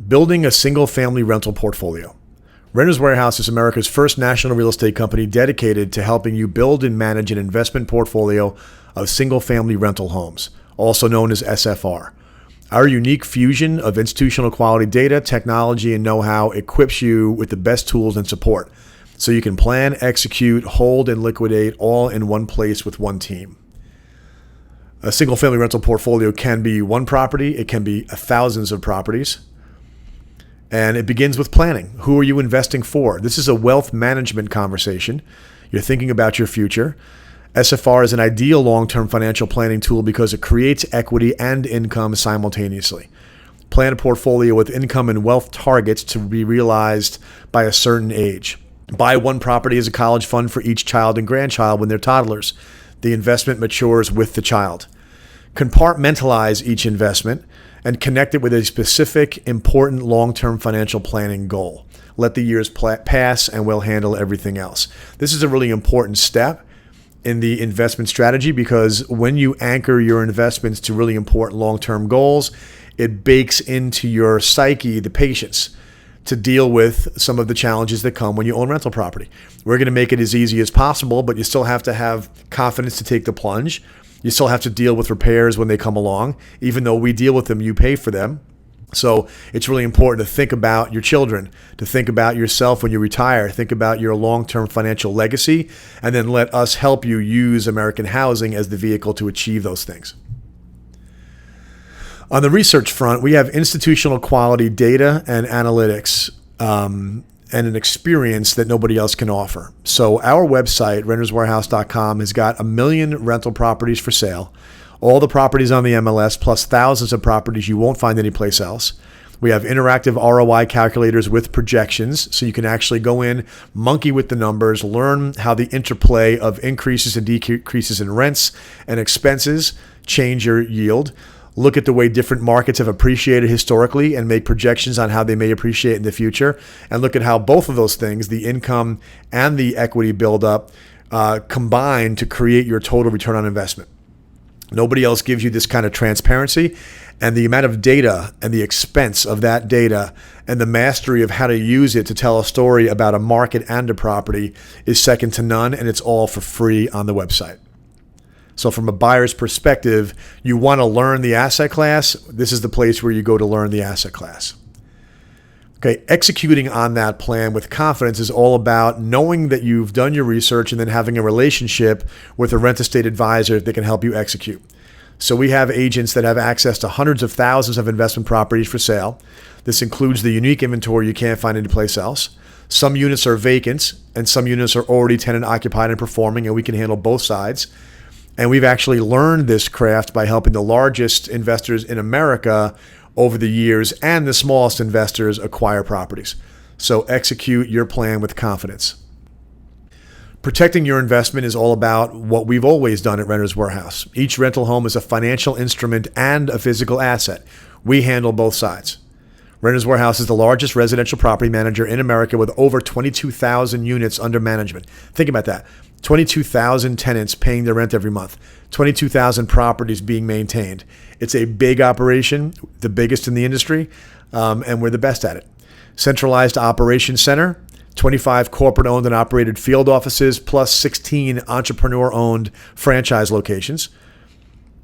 Building a single-family rental portfolio. Renters Warehouse is America's first national real estate company dedicated to helping you build and manage an investment portfolio of single-family rental homes, also known as SFR. Our unique fusion of institutional quality data, technology, and know-how equips you with the best tools and support, so you can plan, execute, hold, and liquidate all in one place with one team. A single-family rental portfolio can be one property. It can be thousands of properties. And it begins with planning. Who are you investing for? This is a wealth management conversation. You're thinking about your future. SFR is an ideal long-term financial planning tool because it creates equity and income simultaneously. Plan a portfolio with income and wealth targets to be realized by a certain age. Buy one property as a college fund for each child and grandchild when they're toddlers. The investment matures with the child. Compartmentalize each investment and connect it with a specific, important long-term financial planning goal. Let the years pass and we'll handle everything else. This is a really important step in the investment strategy because when you anchor your investments to really important long-term goals, it bakes into your psyche the patience to deal with some of the challenges that come when you own rental property. We're going to make it as easy as possible, but you still have to have confidence to take the plunge. You still have to deal with repairs when they come along. Even though we deal with them, you pay for them. So it's really important to think about your children, to think about yourself when you retire, think about your long-term financial legacy, and then let us help you use American Housing as the vehicle to achieve those things. On the research front, we have institutional quality data and analytics and an experience that nobody else can offer. So our website, renterswarehouse.com, has got 1 million rental properties for sale. All the properties on the MLS, plus thousands of properties you won't find anyplace else. We have interactive ROI calculators with projections, so you can actually go in, monkey with the numbers, learn how the interplay of increases and decreases in rents and expenses change your yield. Look at the way different markets have appreciated historically and make projections on how they may appreciate in the future. And look at how both of those things, the income and the equity buildup, combine to create your total return on investment. Nobody else gives you this kind of transparency, and the amount of data and the expense of that data and the mastery of how to use it to tell a story about a market and a property is second to none, and it's all for free on the website. So from a buyer's perspective, you want to learn the asset class. This is the place where you go to learn the asset class. Okay, executing on that plan with confidence is all about knowing that you've done your research and then having a relationship with a rent estate advisor that can help you execute. So we have agents that have access to hundreds of thousands of investment properties for sale. This includes the unique inventory you can't find anyplace else. Some units are vacant and some units are already tenant occupied and performing, and we can handle both sides. And we've actually learned this craft by helping the largest investors in America over the years and the smallest investors acquire properties. So execute your plan with confidence. Protecting your investment is all about what we've always done at Renters Warehouse. Each rental home is a financial instrument and a physical asset. We handle both sides. Renters Warehouse is the largest residential property manager in America with over 22,000 units under management. Think about that. 22,000 tenants paying their rent every month. 22,000 properties being maintained. It's a big operation, the biggest in the industry, and we're the best at it. Centralized operations center, 25 corporate-owned and operated field offices, plus 16 entrepreneur-owned franchise locations.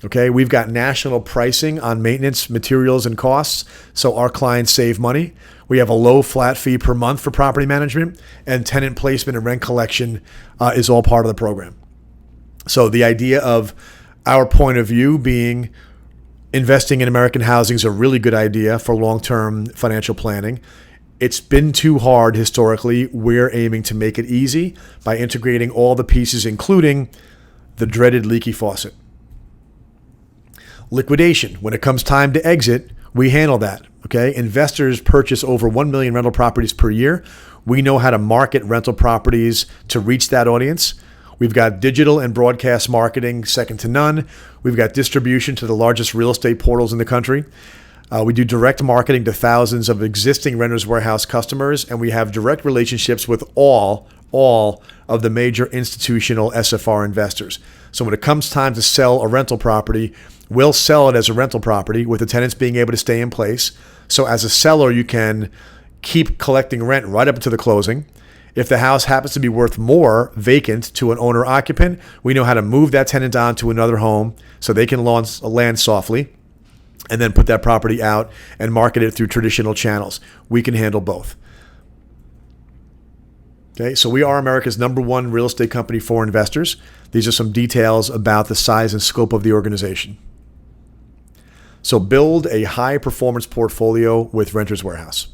Okay, we've got national pricing on maintenance, materials, and costs, so our clients save money. We have a low flat fee per month for property management, and tenant placement and rent collection is all part of the program. So the idea of our point of view being investing in American housing is a really good idea for long-term financial planning. It's been too hard historically. We're aiming to make it easy by integrating all the pieces, including the dreaded leaky faucet. Liquidation. When it comes time to exit, we handle that. Okay. Investors purchase over 1 million rental properties per year. We know how to market rental properties to reach that audience. We've got digital and broadcast marketing second to none. We've got distribution to the largest real estate portals in the country. We do direct marketing to thousands of existing Renters Warehouse customers, and we have direct relationships with all of the major institutional SFR investors. So when it comes time to sell a rental property, We'll sell it as a rental property with the tenants being able to stay in place. So as a seller, you can keep collecting rent right up to the closing. If the house happens to be worth more vacant to an owner occupant, we know how to move that tenant on to another home so they can land softly and then put that property out and market it through traditional channels. We can handle both. Okay, so we are America's #1 real estate company for investors. These are some details about the size and scope of the organization. So build a high performance portfolio with Renters Warehouse.